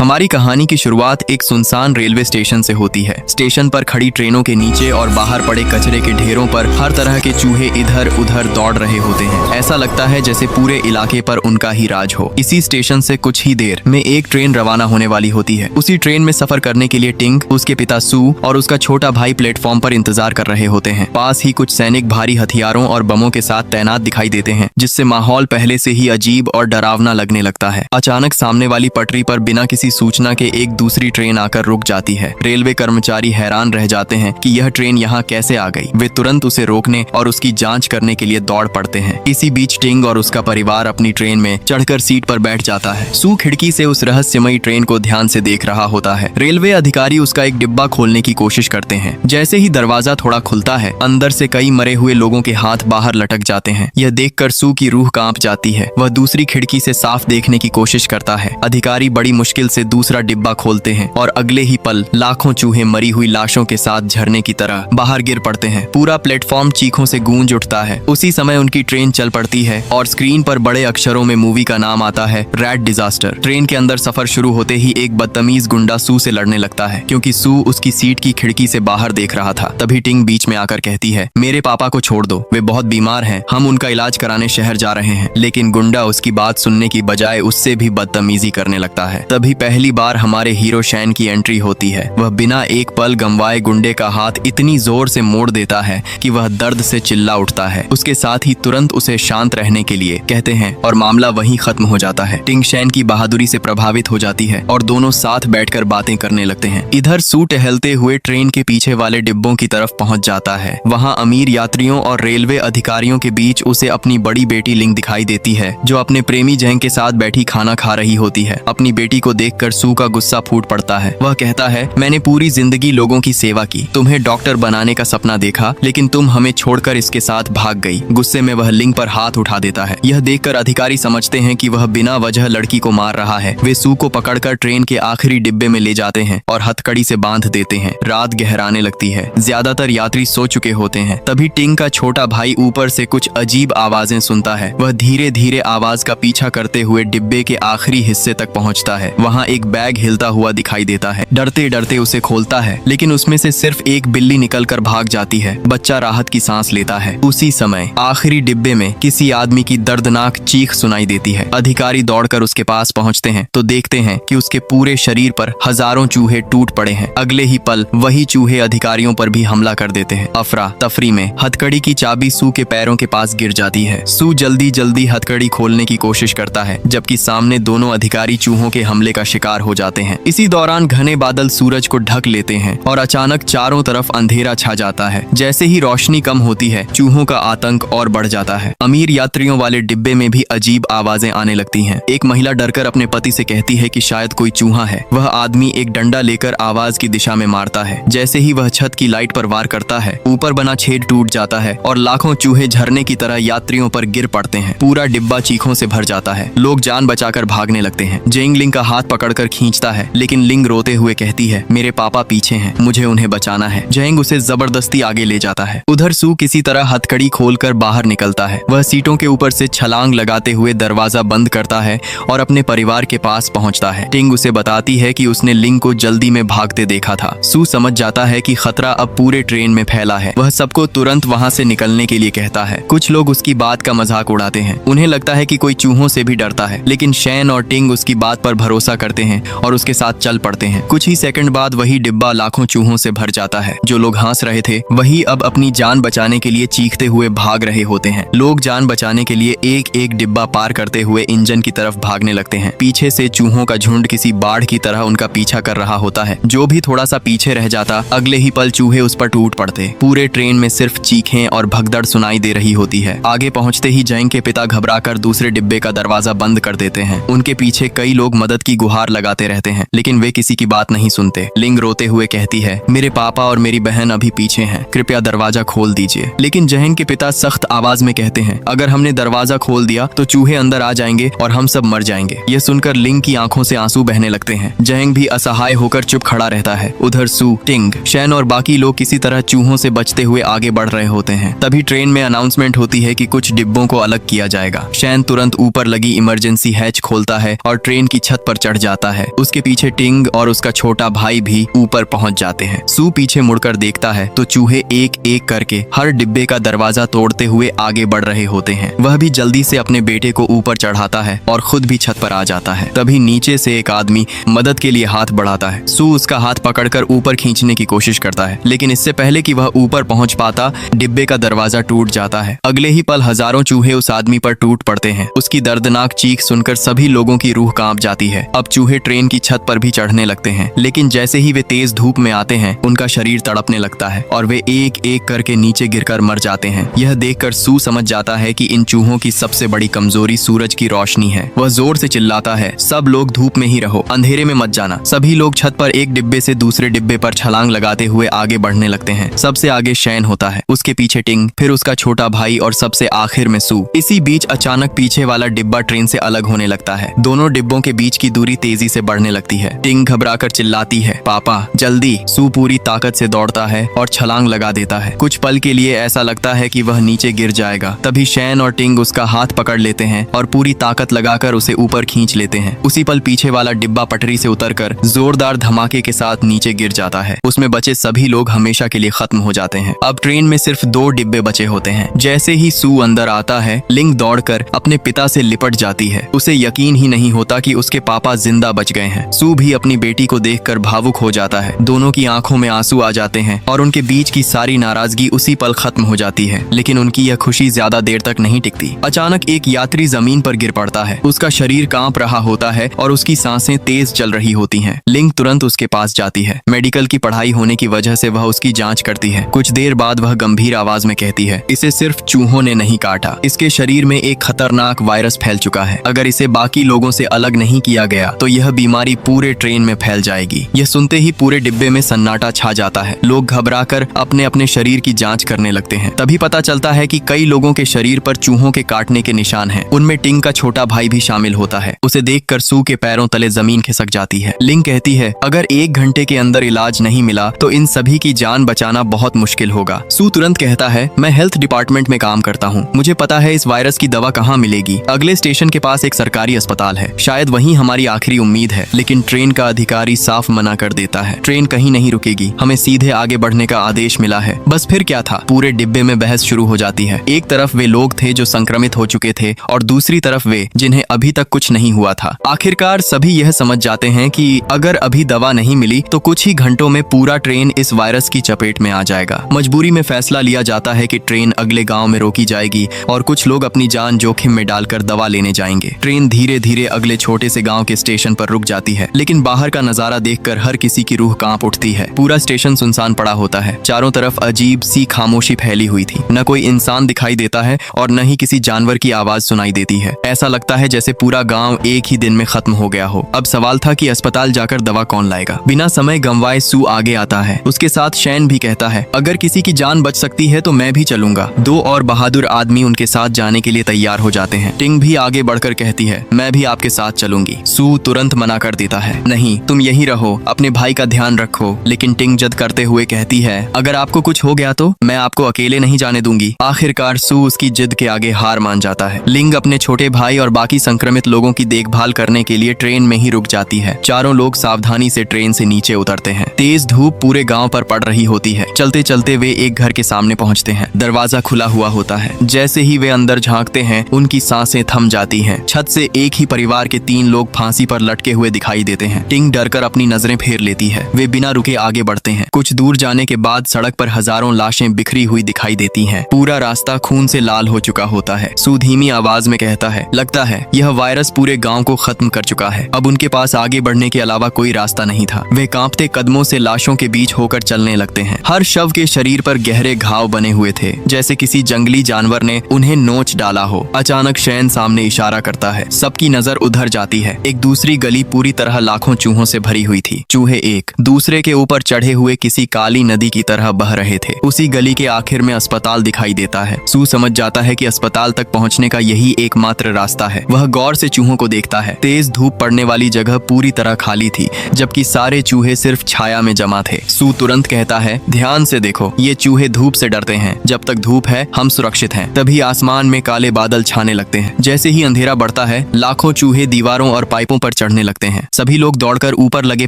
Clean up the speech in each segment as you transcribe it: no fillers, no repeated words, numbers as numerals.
हमारी कहानी की शुरुआत एक सुनसान रेलवे स्टेशन से होती है। स्टेशन पर खड़ी ट्रेनों के नीचे और बाहर पड़े कचरे के ढेरों पर हर तरह के चूहे इधर उधर दौड़ रहे होते हैं। ऐसा लगता है जैसे पूरे इलाके पर उनका ही राज हो। इसी स्टेशन से कुछ ही देर में एक ट्रेन रवाना होने वाली होती है। उसी ट्रेन में सफर करने के लिए टिंग, उसके पिता सू और उसका छोटा भाई प्लेटफॉर्म पर इंतजार कर रहे होते हैं। पास ही कुछ सैनिक भारी हथियारों और बमों के साथ तैनात दिखाई देते हैं, जिससे माहौल पहले से ही अजीब और डरावना लगने लगता है। अचानक सामने वाली पटरी पर बिना किसी सूचना के एक दूसरी ट्रेन आकर रुक जाती है। रेलवे कर्मचारी हैरान रह जाते हैं कि यह ट्रेन यहाँ कैसे आ गई। वे तुरंत उसे रोकने और उसकी जांच करने के लिए दौड़ पड़ते हैं। इसी बीच टिंग और उसका परिवार अपनी ट्रेन में चढ़कर सीट पर बैठ जाता है। सू खिड़की से उस रहस्यमयी ट्रेन को ध्यान से देख रहा होता है। रेलवे अधिकारी उसका एक डिब्बा खोलने की कोशिश करते हैं। जैसे ही दरवाजा थोड़ा खुलता है, अंदर से कई मरे हुए लोगों के हाथ बाहर लटक जाते हैं। यह देखकर सू की रूह कांप जाती है। वह दूसरी खिड़की से साफ देखने की कोशिश करता है। अधिकारी बड़ी मुश्किल से दूसरा डिब्बा खोलते हैं और अगले ही पल लाखों चूहे मरी हुई लाशों के साथ झरने की तरह बाहर गिर पड़ते हैं। पूरा प्लेटफॉर्म चीखों से गूंज उठता है। उसी समय उनकी ट्रेन चल पड़ती है और स्क्रीन पर बड़े अक्षरों में मूवी का नाम आता है, रैट डिजास्टर। ट्रेन के अंदर सफर शुरू होते ही एक बदतमीज गुंडा सू से लड़ने लगता है, क्योंकि सू उसकी सीट की खिड़की से बाहर देख रहा था। तभी टिंग बीच में आकर कहती है, मेरे पापा को छोड़ दो, वे बहुत बीमार हैं, हम उनका इलाज कराने शहर जा रहे हैं। लेकिन गुंडा उसकी बात सुनने की बजाय उससे भी बदतमीजी करने लगता है। तभी पहली बार हमारे हीरो शैन की एंट्री होती है। वह बिना एक पल गंवाए गुंडे का हाथ इतनी जोर से मोड़ देता है कि वह दर्द से चिल्ला उठता है। उसके साथ ही तुरंत उसे शांत रहने के लिए कहते हैं और मामला वहीं खत्म हो जाता है। टिंग शैन की बहादुरी से प्रभावित हो जाती है और दोनों साथ बैठकर बातें करने लगते हैं। इधर सू टहलते हुए ट्रेन के पीछे वाले डिब्बों की तरफ पहुंच जाता है। वहां अमीर यात्रियों और रेलवे अधिकारियों के बीच उसे अपनी बड़ी बेटी लिंग दिखाई देती है, जो अपने प्रेमी जैंग के साथ बैठी खाना खा रही होती है। अपनी बेटी को देखकर सू का गुस्सा फूट पड़ता है। वह कहता है, मैंने पूरी जिंदगी लोगों की सेवा की, तुम्हें डॉक्टर बनाने का सपना देखा, लेकिन तुम हमें छोड़कर इसके साथ भाग गई। गुस्से में वह लिंग पर हाथ उठा देता है। यह देखकर अधिकारी समझते हैं कि वह बिना वजह लड़की को मार रहा है। वे सू को पकड़कर ट्रेन के आखिरी डिब्बे में ले जाते हैं और हथकड़ी से बांध देते हैं। रात गहराने लगती है। ज्यादातर यात्री सो चुके होते हैं। तभी टिंग का छोटा भाई ऊपर से कुछ अजीब आवाजें सुनता है। वह धीरे धीरे आवाज का पीछा करते हुए डिब्बे के आखिरी हिस्से तक पहुंचता है। वहां एक बैग हिलता हुआ दिखाई देता है। डरते डरते उसे खोलता है, लेकिन उसमें से सिर्फ एक बिल्ली निकलकर भाग जाती है। बच्चा राहत की सांस लेता है। उसी समय आखिरी डिब्बे में किसी आदमी की दर्दनाक चीख सुनाई देती है। अधिकारी दौड़कर उसके पास पहुंचते हैं तो देखते हैं कि उसके पूरे शरीर पर हजारों चूहे टूट पड़े हैं। अगले ही पल वही चूहे अधिकारियों पर भी हमला कर देते हैं। अफरा तफरी में हथकड़ी की चाबी सू के पैरों के पास गिर जाती है। सू जल्दी जल्दी हथकड़ी खोलने की कोशिश करता है, जबकि सामने दोनों अधिकारी चूहों के हमले का शिकार हो जाते हैं। इसी दौरान घने बादल सूरज को ढक लेते हैं और अचानक चारों तरफ अंधेरा छा जाता है। जैसे ही रोशनी कम होती है, चूहों का आतंक और बढ़ जाता है। अमीर यात्रियों वाले डिब्बे में भी अजीब आवाजें आने लगती हैं। एक महिला डरकर अपने पति से कहती है कि शायद कोई चूहा है। वह आदमी एक डंडा लेकर आवाज की दिशा में मारता है। जैसे ही वह छत की लाइट पर वार करता है, ऊपर बना छेद टूट जाता है और लाखों चूहे झरने की तरह यात्रियों पर गिर पड़ते हैं। पूरा डिब्बा चीखों से भर जाता है। लोग जान बचाकर भागने लगते हैं। जेंग लिंग का हाथ पकड़कर खींचता है, लेकिन लिंग रोते हुए कहती है, मेरे पापा पीछे हैं, मुझे उन्हें बचाना है। जेंग उसे जबरदस्ती आगे ले जाता है। उधर सू किसी तरह हथकड़ी खोलकर बाहर निकलता है। वह सीटों के ऊपर से छलांग लगाते हुए दरवाजा बंद करता है और अपने परिवार के पास पहुंचता है। टिंग उसे बताती है कि उसने लिंग को जल्दी में भागते देखा था। सू समझ जाता है कि खतरा अब पूरे ट्रेन में फैला है। वह सबको तुरंत वहां से निकलने के लिए कहता है। कुछ लोग उसकी बात का मजाक उड़ाते हैं। उन्हें लगता है कि कोई चूहों से भी डरता है, लेकिन शैन और टिंग उसकी बात पर भरोसा करते हैं और उसके साथ चल पड़ते हैं। कुछ ही सेकंड बाद वही डिब्बा लाखों चूहों से भर जाता है। जो लोग हंस रहे थे, वही अब अपनी जान बचाने के लिए चीखते हुए भाग रहे होते हैं। लोग जान बचाने के लिए एक एक डिब्बा पार करते हुए इंजन की तरफ भागने लगते हैं। पीछे से चूहों का झुंड किसी बाढ़ की तरह उनका पीछा कर रहा होता है। जो भी थोड़ा सा पीछे रह जाता, अगले ही पल चूहे उस पर टूट पड़ते। पूरे ट्रेन में सिर्फ चीखें और भगदड़ सुनाई दे रही होती है। आगे पहुंचते ही जैंग के पिता घबराकर दूसरे डिब्बे का दरवाजा बंद कर देते हैं। उनके पीछे कई लोग मदद की गुहार लगाते रहते हैं, लेकिन वे किसी की बात नहीं सुनते। लिंग रोते हुए कहती है, मेरे पापा और मेरी बहन अभी पीछे हैं, कृपया दरवाजा खोल दीजिए। लेकिन जैंग के पिता सख्त आवाज में कहते हैं, अगर हमने दरवाजा खोल दिया तो चूहे अंदर आ जाएंगे और हम सब मर जाएंगे। यह सुनकर लिंग की आंखों से आंसू बहने लगते हैं। जैंग भी असहाय होकर चुप खड़ा रहता है। उधर सू, टिंग, शैन और बाकी लोग किसी तरह चूहों से बचते हुए आगे बढ़ रहे होते हैं। तभी ट्रेन में अनाउंसमेंट होती है कि कुछ डिब्बों को अलग किया जाएगा। शैन तुरंत ऊपर लगी इमरजेंसी हैच खोलता है और ट्रेन की छत पर चढ़ जाता जाता है। उसके पीछे टिंग और उसका छोटा भाई भी ऊपर पहुंच जाते हैं। सू पीछे मुड़कर देखता है तो चूहे एक एक करके हर डिब्बे का दरवाजा तोड़ते हुए आगे बढ़ रहे होते हैं। वह भी जल्दी से अपने बेटे को ऊपर चढ़ाता है और खुद भी छत पर आ जाता है। तभी नीचे से एक आदमी मदद के लिए हाथ बढ़ाता है। सू उसका हाथ पकड़कर ऊपर खींचने की कोशिश करता है, लेकिन इससे पहले कि वह ऊपर पहुंच पाता, डिब्बे का दरवाजा टूट जाता है। अगले ही पल हजारों चूहे उस आदमी पर टूट पड़ते हैं। उसकी दर्दनाक चीख सुनकर सभी लोगों की रूह कांप जाती है। अब चूहे ट्रेन की छत पर भी चढ़ने लगते हैं, लेकिन जैसे ही वे तेज धूप में आते हैं, उनका शरीर तड़पने लगता है और वे एक एक करके नीचे गिरकर मर जाते हैं। यह देखकर सू समझ जाता है कि इन चूहों की सबसे बड़ी कमजोरी सूरज की रोशनी है। वह जोर से चिल्लाता है, सब लोग धूप में ही रहो, अंधेरे में मत जाना। सभी लोग छत पर एक डिब्बे से दूसरे डिब्बे पर छलांग लगाते हुए आगे बढ़ने लगते हैं। सबसे आगे शैन होता है, उसके पीछे टिंग, फिर उसका छोटा भाई और सबसे आखिर में सू। इसी बीच अचानक पीछे वाला डिब्बा ट्रेन से अलग होने लगता है। दोनों डिब्बों के बीच की दूरी तेजी से बढ़ने लगती है। टिंग घबराकर चिल्लाती है, पापा जल्दी। सू पूरी ताकत से दौड़ता है और छलांग लगा देता है। कुछ पल के लिए ऐसा लगता है कि वह नीचे गिर जाएगा। तभी शैन और टिंग उसका हाथ पकड़ लेते हैं और पूरी ताकत लगाकर उसे ऊपर खींच लेते हैं। उसी पल पीछे वाला डिब्बा पटरी से उतरकर जोरदार धमाके के साथ नीचे गिर जाता है। उसमें बचे सभी लोग हमेशा के लिए खत्म हो जाते हैं। अब ट्रेन में सिर्फ 2 डिब्बे बचे होते हैं। जैसे ही सू अंदर आता है, लिंग दौड़कर अपने पिता से लिपट जाती है। उसे यकीन ही नहीं होता कि उसके पापा जिंदा बच गए हैं। सू भी अपनी बेटी को देखकर भावुक हो जाता है। दोनों की आंखों में आंसू आ जाते हैं और उनके बीच की सारी नाराजगी उसी पल खत्म हो जाती है। लेकिन उनकी यह खुशी ज्यादा देर तक नहीं टिकती। अचानक एक यात्री जमीन पर गिर पड़ता है। उसका शरीर कांप रहा होता है और उसकी सांसें तेज चल रही होती हैं। लिंग तुरंत उसके पास जाती है। मेडिकल की पढ़ाई होने की वजह से वह उसकी जांच करती है। कुछ देर बाद वह गंभीर आवाज में कहती है, इसे सिर्फ चूहों ने नहीं काटा, इसके शरीर में एक खतरनाक वायरस फैल चुका है। अगर इसे बाकी लोगों से अलग नहीं किया गया तो यह बीमारी पूरे ट्रेन में फैल जाएगी। यह सुनते ही पूरे डिब्बे में सन्नाटा छा जाता है। लोग घबराकर अपने अपने शरीर की जांच करने लगते हैं। तभी पता चलता है कि कई लोगों के शरीर पर चूहों के काटने के निशान हैं। उनमें टिंग का छोटा भाई भी शामिल होता है। उसे देखकर सू के पैरों तले जमीन खिसक जाती है। लिंग कहती है, अगर 1 घंटे के अंदर इलाज नहीं मिला तो इन सभी की जान बचाना बहुत मुश्किल होगा। सू तुरंत कहता है, मैं हेल्थ डिपार्टमेंट में काम करता हूँ, मुझे पता है इस वायरस की दवा कहाँ मिलेगी। अगले स्टेशन के पास एक सरकारी अस्पताल है, शायद वहीं हमारी आखिरी उम्मीद है। लेकिन ट्रेन का अधिकारी साफ मना कर देता है, ट्रेन कहीं नहीं रुकेगी, हमें सीधे आगे बढ़ने का आदेश मिला है। बस फिर क्या था, पूरे डिब्बे में बहस शुरू हो जाती है। एक तरफ वे लोग थे जो संक्रमित हो चुके थे और दूसरी तरफ वे जिन्हें अभी तक कुछ नहीं हुआ था। आखिरकार सभी यह समझ जाते हैं कि अगर अभी दवा नहीं मिली तो कुछ ही घंटों में पूरा ट्रेन इस वायरस की चपेट में आ जाएगा। मजबूरी में फैसला लिया जाता है कि ट्रेन अगले गांव में रोकी जाएगी और कुछ लोग अपनी जान जोखिम में डालकर दवा लेने जाएंगे। ट्रेन धीरे धीरे अगले छोटे से गांव के स्टेशन पर रुक जाती है, लेकिन बाहर का नजारा देखकर हर किसी की रूह कांप उठती है। पूरा स्टेशन सुनसान पड़ा होता है। चारों तरफ अजीब सी खामोशी फैली हुई थी। न कोई इंसान दिखाई देता है और न ही किसी जानवर की आवाज सुनाई देती है। ऐसा लगता है जैसे पूरा गांव एक ही दिन में खत्म हो गया हो। अब सवाल था कि अस्पताल जाकर दवा कौन लाएगा। बिना समय गंवाए सू आगे आता है। उसके साथ शैन भी कहता है, अगर किसी की जान बच सकती है तो मैं भी चलूंगा। 2 और बहादुर आदमी उनके साथ जाने के लिए तैयार हो जाते हैं। टिंग भी आगे बढ़कर कहती है, मैं भी आपके साथ चलूंगी। सू तुरंत मना कर देता है, नहीं, तुम यहीं रहो, अपने भाई का ध्यान रखो। लेकिन टिंग जद करते हुए कहती है, अगर आपको कुछ हो गया तो मैं आपको अकेले नहीं जाने दूंगी। आखिरकार सू उसकी जिद के आगे हार मान जाता है। लिंग अपने छोटे भाई और बाकी संक्रमित लोगों की देखभाल करने के लिए ट्रेन में ही रुक जाती है। चारों लोग सावधानी से ट्रेन से नीचे उतरते हैं। तेज धूप पूरे गांव पर पड़ रही होती है। चलते चलते वे एक घर के सामने पहुंचते हैं। दरवाजा खुला हुआ होता है। जैसे ही वे अंदर झांकते हैं, उनकी सांसें थम जाती हैं। छत से एक ही परिवार के 3 लोग फांसी पर लटके हुए दिखाई देते हैं। टिंग डरकर अपनी नजरें फेर लेती है। वे बिना रुके आगे बढ़ते हैं। कुछ दूर जाने के बाद सड़क पर हजारों लाशें बिखरी हुई दिखाई देती हैं। पूरा रास्ता खून से लाल हो चुका होता है। सू धीमी आवाज में कहता है, लगता है यह वायरस पूरे गांव को खत्म कर चुका है। अब उनके पास आगे बढ़ने के अलावा कोई रास्ता नहीं था। वे कांपते कदमों से लाशों के बीच होकर चलने लगते हैं। हर शव के शरीर पर गहरे घाव बने हुए थे, जैसे किसी जंगली जानवर ने उन्हें नोच डाला हो। अचानक शैन सामने इशारा करता है। सबकी नजर उधर जाती है। एक दूसरी गली पूरी तरह लाखों चूहों से भरी हुई थी। चूहे एक दूसरे के ऊपर चढ़े हुए किसी काली नदी की तरह बह रहे थे। उसी गली के आखिर में अस्पताल दिखाई देता है। सू समझ जाता है कि अस्पताल तक पहुंचने का यही एकमात्र रास्ता है। वह गौर से चूहों को देखता है। तेज धूप पड़ने वाली जगह पूरी तरह खाली थी, जबकि सारे चूहे सिर्फ छाया में जमा थे। सू तुरंत कहता है, ध्यान से देखो, ये चूहे धूप से डरते हैं। जब तक धूप है हम सुरक्षित हैं। तभी आसमान में काले बादल छाने लगते हैं। जैसे ही अंधेरा बढ़ता है, लाखों चूहे दीवारों और पाइपों पर पर चढ़ने लगते हैं। सभी लोग दौड़कर ऊपर लगे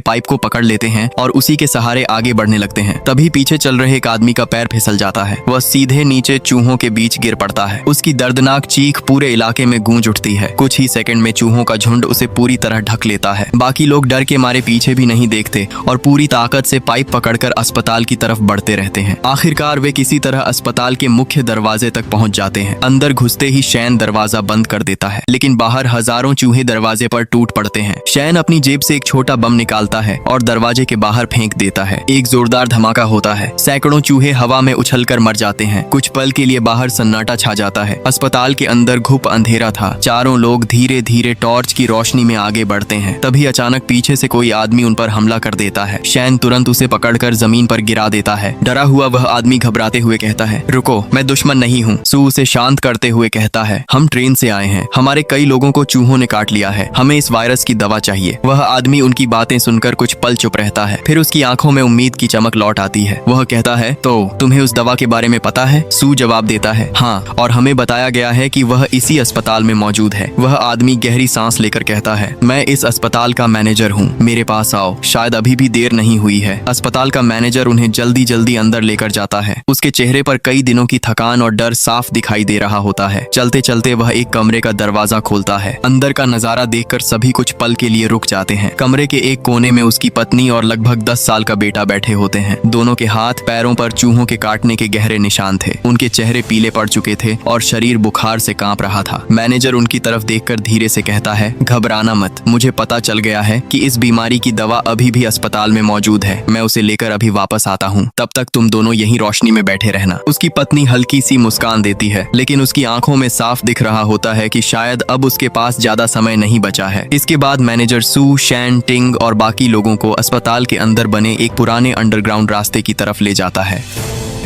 पाइप को पकड़ लेते हैं और उसी के सहारे आगे बढ़ने लगते हैं। तभी पीछे चल रहे एक आदमी का पैर फिसल जाता है। वह सीधे नीचे चूहों के बीच गिर पड़ता है। उसकी दर्दनाक चीख पूरे इलाके में गूंज उठती है। कुछ ही सेकंड में चूहों का झुंड उसे पूरी तरह ढक लेता है। बाकी लोग डर के मारे पीछे भी नहीं देखते और पूरी ताकत से पाइप पकड़कर अस्पताल की तरफ बढ़ते रहते हैं। आखिरकार वे किसी तरह अस्पताल के मुख्य दरवाजे तक पहुंच जाते हैं। अंदर घुसते ही शैन दरवाजा बंद कर देता है, लेकिन बाहर हजारों चूहे दरवाजे पर टूट पड़ते हैं। शैन अपनी जेब से एक छोटा बम निकालता है और दरवाजे के बाहर फेंक देता है। एक जोरदार धमाका होता है। सैकड़ों चूहे हवा में उछलकर मर जाते हैं। कुछ पल के लिए बाहर सन्नाटा छा जाता है। अस्पताल के अंदर घुप अंधेरा था। चारों लोग धीरे धीरे टॉर्च की रोशनी में आगे बढ़ते हैं। तभी अचानक पीछे से कोई आदमी उन पर हमला कर देता है। शैन तुरंत उसे पकड़कर जमीन पर गिरा देता है। डरा हुआ वह आदमी घबराते हुए कहता है, रुको, मैं दुश्मन नहीं हूँ। सू उसे शांत करते हुए कहता है, हम ट्रेन से आए हैं। हमारे कई लोगों को चूहों ने काट लिया है। हमें इस वायरस की दवा चाहिए। वह आदमी उनकी बातें सुनकर कुछ पल चुप रहता है। फिर उसकी आंखों में उम्मीद की चमक लौट आती है। वह कहता है, तो तुम्हें उस दवा के बारे में पता है? सू जवाब देता है, हाँ, और हमें बताया गया है कि वह इसी अस्पताल में मौजूद है। वह आदमी गहरी सांस लेकर कहता है, मैं इस अस्पताल का मैनेजर हूँ, मेरे पास आओ, शायद अभी भी देर नहीं हुई है। अस्पताल का मैनेजर उन्हें जल्दी जल्दी अंदर लेकर जाता है। उसके चेहरे पर कई दिनों की थकान और डर साफ दिखाई दे रहा होता है। चलते चलते वह एक कमरे का दरवाजा खोलता है। अंदर का नजारा देखकर सभी कुछ पल के लिए रुक जाते हैं। कमरे के एक कोने में उसकी पत्नी और लगभग 10 साल का बेटा बैठे होते हैं। दोनों के हाथ पैरों पर चूहों के काटने के गहरे निशान थे। उनके चेहरे पीले पड़ चुके थे और शरीर बुखार से कांप रहा था। मैनेजर उनकी तरफ देखकर धीरे से कहता है, घबराना मत, मुझे पता चल गया है कि इस बीमारी की दवा अभी भी अस्पताल में मौजूद है। मैं उसे लेकर अभी वापस आता हूँ। तब तक तुम दोनों यहीं रोशनी में बैठे रहना। उसकी पत्नी हल्की सी मुस्कान देती है, लेकिन उसकी आंखों में साफ दिख रहा होता है कि शायद अब उसके पास ज्यादा समय नहीं बचा है। इसके बाद मैनेजर सू, शैन, टिंग और बाकी लोगों को अस्पताल के अंदर बने एक पुराने अंडरग्राउंड रास्ते की तरफ ले जाता है।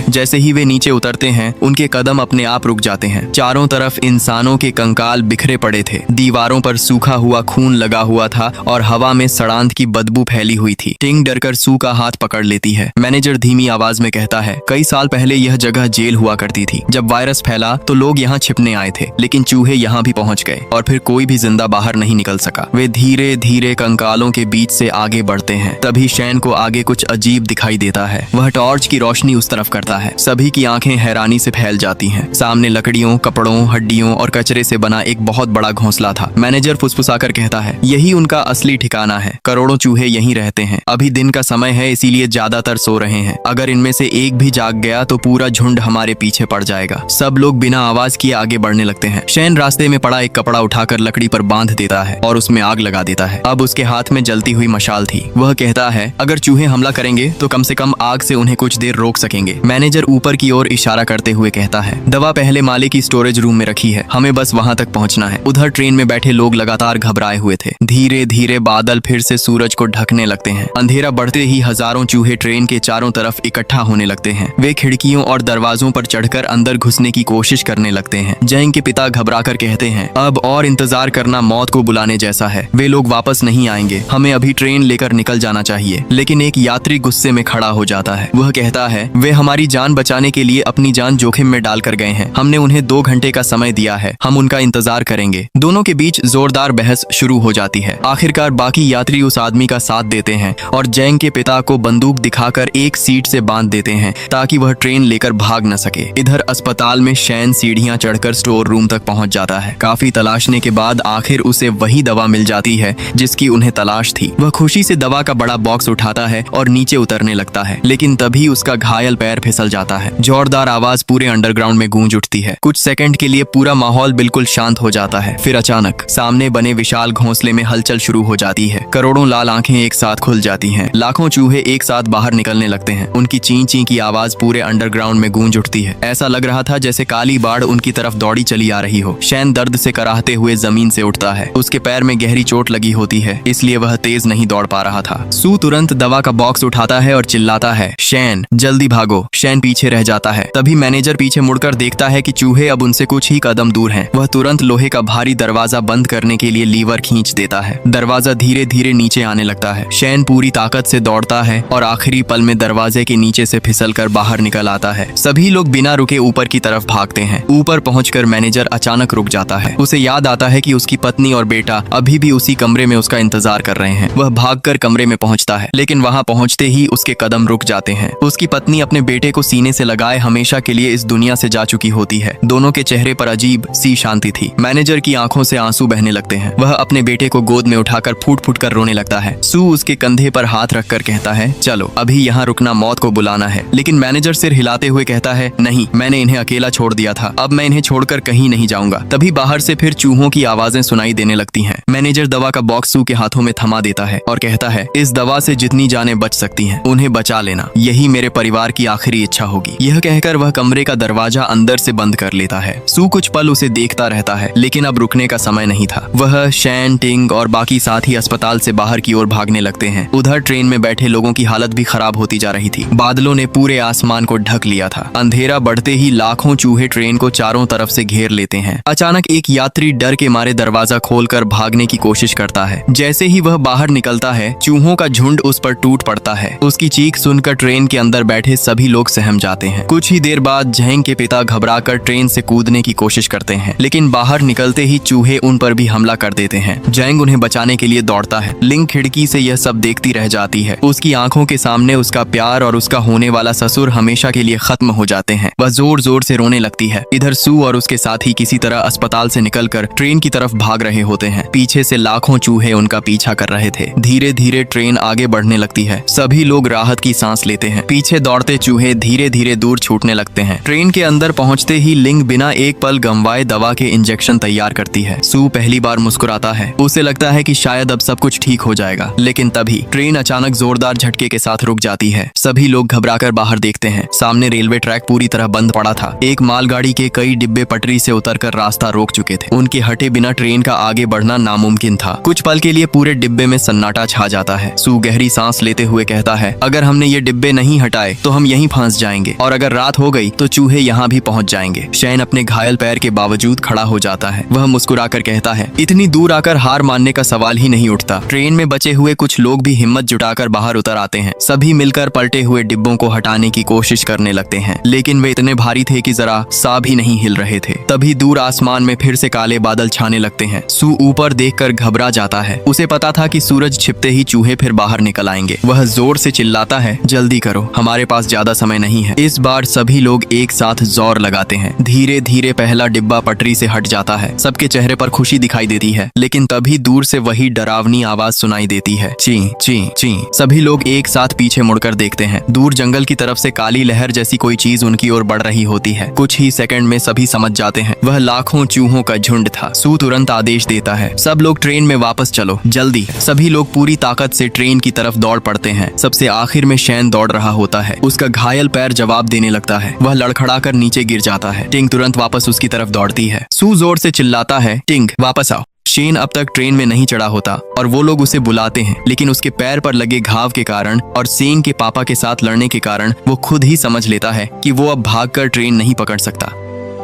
जैसे ही वे नीचे उतरते हैं, उनके कदम अपने आप रुक जाते हैं। चारों तरफ इंसानों के कंकाल बिखरे पड़े थे। दीवारों पर सूखा हुआ खून लगा हुआ था और हवा में सड़ांध की बदबू फैली हुई थी। टिंग डरकर सू का हाथ पकड़ लेती है। मैनेजर धीमी आवाज में कहता है, कई साल पहले यह जगह जेल हुआ करती थी। जब वायरस फैला तो लोग यहाँ छिपने आए थे, लेकिन चूहे यहाँ भी पहुँच गए और फिर कोई भी जिंदा बाहर नहीं निकल सका। वे धीरे धीरे कंकालों के बीच से आगे बढ़ते हैं। तभी शैन को आगे कुछ अजीब दिखाई देता है। वह टॉर्च की रोशनी उस तरफ करता है। सभी की आंखें हैरानी से फैल जाती हैं। सामने लकड़ियों, कपड़ों, हड्डियों और कचरे से बना एक बहुत बड़ा घोंसला था। मैनेजर फुसफुसाकर कहता है, यही उनका असली ठिकाना है। करोड़ों चूहे यहीं रहते हैं। अभी दिन का समय है, इसीलिए ज्यादातर सो रहे हैं। अगर इनमें से एक भी जाग गया तो पूरा झुंड हमारे पीछे पड़ जाएगा। सब लोग बिना आवाज किए आगे बढ़ने लगते हैं। शैन रास्ते में पड़ा एक कपड़ा उठाकर लकड़ी पर बांध देता है और उसमें आग लगा देता है। अब उसके हाथ में जलती हुई मशाल थी। वह कहता है, अगर चूहे हमला करेंगे तो कम से कम आग से उन्हें कुछ देर रोक सकेंगे। मैनेजर ऊपर की ओर इशारा करते हुए कहता है, दवा पहले माले की स्टोरेज रूम में रखी है, हमें बस वहां तक पहुंचना है। उधर ट्रेन में बैठे लोग लगातार घबराए हुए थे। धीरे धीरे बादल फिर से सूरज को ढकने लगते हैं। अंधेरा बढ़ते ही हजारों चूहे ट्रेन के चारों तरफ इकट्ठा होने लगते हैं। वे खिड़कियों और दरवाजों पर चढ़कर अंदर घुसने की कोशिश करने लगते हैं। जैंग के पिता घबराकर कहते हैं, अब और इंतजार करना मौत को बुलाने जैसा है। वे लोग वापस नहीं आएंगे, हमें अभी ट्रेन लेकर निकल जाना चाहिए। लेकिन एक यात्री गुस्से में खड़ा हो जाता है। वह कहता है, वे हमारी जान बचाने के लिए अपनी जान जोखिम में डालकर गए हैं। हमने उन्हें 2 घंटे का समय दिया है, हम उनका इंतजार करेंगे। दोनों के बीच जोरदार बहस शुरू हो जाती है। आखिरकार बाकी यात्री उस आदमी का साथ देते हैं और जैंग के पिता को बंदूक दिखाकर एक सीट से बांध देते हैं ताकि वह ट्रेन लेकर भाग न सके। इधर अस्पताल में शैन सीढ़ियां चढ़कर स्टोर रूम तक पहुंच जाता है। काफी तलाशने के बाद आखिर उसे वही दवा मिल जाती है जिसकी उन्हें तलाश थी। वह खुशी से दवा का बड़ा बॉक्स उठाता है और नीचे उतरने लगता है, लेकिन तभी उसका घायल पैर फिसल जाता है। जोरदार आवाज पूरे अंडरग्राउंड में गूंज उठती है। कुछ सेकंड के लिए पूरा माहौल बिल्कुल शांत हो जाता है। फिर अचानक सामने बने विशाल घोंसले में हलचल शुरू हो जाती है। करोड़ों लाल आंखें एक साथ खुल जाती हैं। लाखों चूहे एक साथ बाहर निकलने लगते हैं। उनकी ची ची की आवाज पूरे अंडरग्राउंड में गूंज उठती है। ऐसा लग रहा था जैसे काली बाढ़ उनकी तरफ दौड़ी चली आ रही हो। शैन दर्द से कराहते हुए जमीन से उठता है। उसके पैर में गहरी चोट लगी होती है, इसलिए वह तेज नहीं दौड़ पा रहा था। सू तुरंत दवा का बॉक्स उठाता है और चिल्लाता है, शैन जल्दी भागो। शैन पीछे रह जाता है। तभी मैनेजर पीछे मुड़कर देखता है कि चूहे अब उनसे कुछ ही कदम दूर हैं। वह तुरंत लोहे का भारी दरवाजा बंद करने के लिए लीवर खींच देता है। दरवाजा धीरे धीरे नीचे आने लगता है। शैन पूरी ताकत से दौड़ता है और आखिरी पल में दरवाजे के नीचे से फिसलकर बाहर निकल आता है। सभी लोग बिना रुके ऊपर की तरफ भागते हैं। ऊपर पहुंचकर मैनेजर अचानक रुक जाता है। उसे याद आता है कि उसकी पत्नी और बेटा अभी भी उसी कमरे में उसका इंतजार कर रहे हैं। वह भागकर कमरे में पहुंचता है, लेकिन वहां पहुंचते ही उसके कदम रुक जाते हैं। उसकी पत्नी अपने बेटे को सीने से लगाए हमेशा के लिए इस दुनिया से जा चुकी होती है। दोनों के चेहरे पर अजीब सी शांति थी। मैनेजर की आंखों से आंसू बहने लगते हैं। वह अपने बेटे को गोद में उठाकर फूट फूट कर रोने लगता है। सू उसके कंधे पर हाथ रखकर कहता है, चलो अभी यहाँ रुकना मौत को बुलाना है। लेकिन मैनेजर सिर हिलाते हुए कहता है, नहीं, मैंने इन्हें अकेला छोड़ दिया था, अब मैं इन्हें छोड़कर कहीं नहीं जाऊंगा। तभी बाहर से फिर चूहों की आवाजें सुनाई देने लगती हैं। मैनेजर दवा का बॉक्स सू के हाथों में थमा देता है और कहता है, इस दवा से जितनी जानें बच सकती हैं, उन्हें बचा लेना। यही मेरे परिवार की आखिरी इच्छा होगी। यह कहकर वह कमरे का दरवाजा अंदर से बंद कर लेता है। सू कुछ पल उसे देखता रहता है, लेकिन अब रुकने का समय नहीं था। वह, शैन, टिंग और बाकी साथी अस्पताल से बाहर की ओर भागने लगते हैं। उधर ट्रेन में बैठे लोगों की हालत भी खराब होती जा रही थी। बादलों ने पूरे आसमान को ढक लिया था। अंधेरा बढ़ते ही लाखों चूहे ट्रेन को चारों तरफ से घेर लेते हैं। अचानक एक यात्री डर के मारे दरवाजा खोलकर भागने की कोशिश करता है। जैसे ही वह बाहर निकलता है, चूहों का झुंड उस पर टूट पड़ता है। उसकी चीख सुनकर ट्रेन के अंदर बैठे सभी लोग सहम जाते हैं। कुछ ही देर बाद झेंग के पिता घबराकर ट्रेन से कूदने की कोशिश करते हैं, लेकिन बाहर निकलते ही चूहे उन पर भी हमला कर देते हैं। जेंग उन्हें बचाने के लिए दौड़ता है। लिंग खिड़की से यह सब देखती रह जाती है। उसकी आंखों के सामने उसका प्यार और उसका होने वाला ससुर हमेशा के लिए खत्म हो जाते हैं। वह जोर जोर से रोने लगती है। इधर सू और उसके साथी किसी तरह अस्पताल से निकलकर ट्रेन की तरफ भाग रहे होते हैं। पीछे से लाखों चूहे उनका पीछा कर रहे थे। धीरे धीरे ट्रेन आगे बढ़ने लगती है। सभी लोग राहत की सांस लेते हैं। पीछे दौड़ते चूहे धीरे धीरे दूर छूटने लगते हैं। ट्रेन के अंदर पहुंचते ही लिंग बिना एक पल गंवाए दवा के इंजेक्शन तैयार करती है। सू पहली बार मुस्कुराता है। उसे लगता है कि शायद अब सब कुछ ठीक हो जाएगा, लेकिन तभी ट्रेन अचानक जोरदार झटके के साथ रुक जाती है। सभी लोग घबराकर बाहर देखते हैं। सामने रेलवे ट्रैक पूरी तरह बंद पड़ा था। एक मालगाड़ी के कई डिब्बे पटरी से उतरकर रास्ता रोक चुके थे। उनके हटे बिना ट्रेन का आगे बढ़ना नामुमकिन था। कुछ पल के लिए पूरे डिब्बे में सन्नाटा छा जाता है। सू गहरी सांस लेते हुए कहता है, अगर हमने ये डिब्बे नहीं हटाए तो हम यहीं फंस जाएंगे, और अगर रात हो गई तो चूहे यहाँ भी पहुँच जाएंगे। शैन अपने घायल पैर के बावजूद खड़ा हो जाता है। वह मुस्कुराकर कहता है, इतनी दूर आकर हार मानने का सवाल ही नहीं उठता। ट्रेन में बचे हुए कुछ लोग भी हिम्मत जुटाकर बाहर उतर आते हैं। सभी मिलकर पलटे हुए डिब्बों को हटाने की कोशिश करने लगते हैं, लेकिन वे इतने भारी थे कि जरा सा भी नहीं हिल रहे थे। तभी दूर आसमान में फिर से काले बादल छाने लगते हैं। सू ऊपर देखकर घबरा जाता है। उसे पता था कि सूरज छिपते ही चूहे फिर बाहर निकल आएंगे। वह जोर से चिल्लाता है, जल्दी करो, हमारे पास ज्यादा समय नहीं है। इस बार सभी लोग एक साथ जोर लगाते हैं। धीरे धीरे पहला डिब्बा पटरी से हट जाता है। सबके चेहरे पर खुशी दिखाई देती है, लेकिन तभी दूर से वही डरावनी आवाज सुनाई देती है, ची ची ची। सभी लोग एक साथ पीछे मुड़कर देखते हैं। दूर जंगल की तरफ से काली लहर जैसी कोई चीज उनकी ओर बढ़ रही होती है। कुछ ही सेकंड में सभी समझ जाते हैं, वह लाखों चूहों का झुंड था। सू तुरंत आदेश देता है, सब लोग ट्रेन में वापस चलो, जल्दी। सभी लोग पूरी ताकत से ट्रेन की तरफ दौड़ पड़ते हैं। सबसे आखिर में शैन दौड़ रहा होता है। उसका घायल पैर जवाब देने लगता है। वह लड़खड़ाकर नीचे गिर जाता है। टिंग तुरंत वापस उसकी तरफ दौड़ती है। सू जोर से चिल्लाता है, टिंग वापस आओ। शेन अब तक ट्रेन में नहीं चढ़ा होता और वो लोग उसे बुलाते हैं, लेकिन उसके पैर पर लगे घाव के कारण और सेंग के पापा के साथ लड़ने के कारण वो खुद ही समझ लेता है कि वो अब भागकर ट्रेन नहीं पकड़ सकता।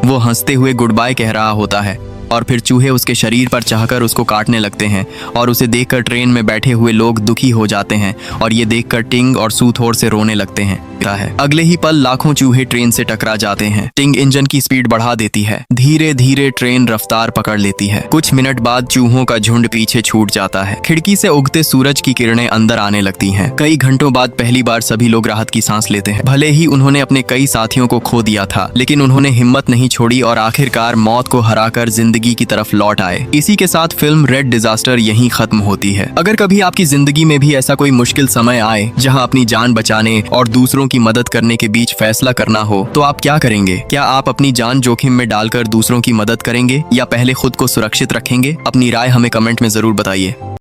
वो हंसते हुए गुड बाय कह रहा होता है और फिर चूहे उसके शरीर पर चाहकर उसको काटने लगते हैं और उसे देखकर ट्रेन में बैठे हुए लोग दुखी हो जाते हैं और ये देखकर टिंग और सू थोर से रोने लगते हैं। अगले ही पल लाखों चूहे ट्रेन से टकरा जाते हैं। टिंग इंजन की स्पीड बढ़ा देती है। धीरे धीरे ट्रेन रफ्तार पकड़ लेती है। कुछ मिनट बाद चूहों का झुंड पीछे छूट जाता है। खिड़की से उगते सूरज की किरणें अंदर आने लगती हैं। कई घंटों बाद पहली बार सभी लोग राहत की सांस लेते हैं। भले ही उन्होंने अपने कई साथियों को खो दिया था, लेकिन उन्होंने हिम्मत नहीं छोड़ी और आखिरकार मौत को हराकर जिंदगी की तरफ लौट आए। इसी के साथ फिल्म रेड डिजास्टर यहीं खत्म होती है। अगर कभी आपकी जिंदगी में भी ऐसा कोई मुश्किल समय आए जहां अपनी जान बचाने और दूसरों की मदद करने के बीच फैसला करना हो, तो आप क्या करेंगे? क्या आप अपनी जान जोखिम में डालकर दूसरों की मदद करेंगे या पहले खुद को सुरक्षित रखेंगे? अपनी राय हमें कमेंट में जरूर बताइए।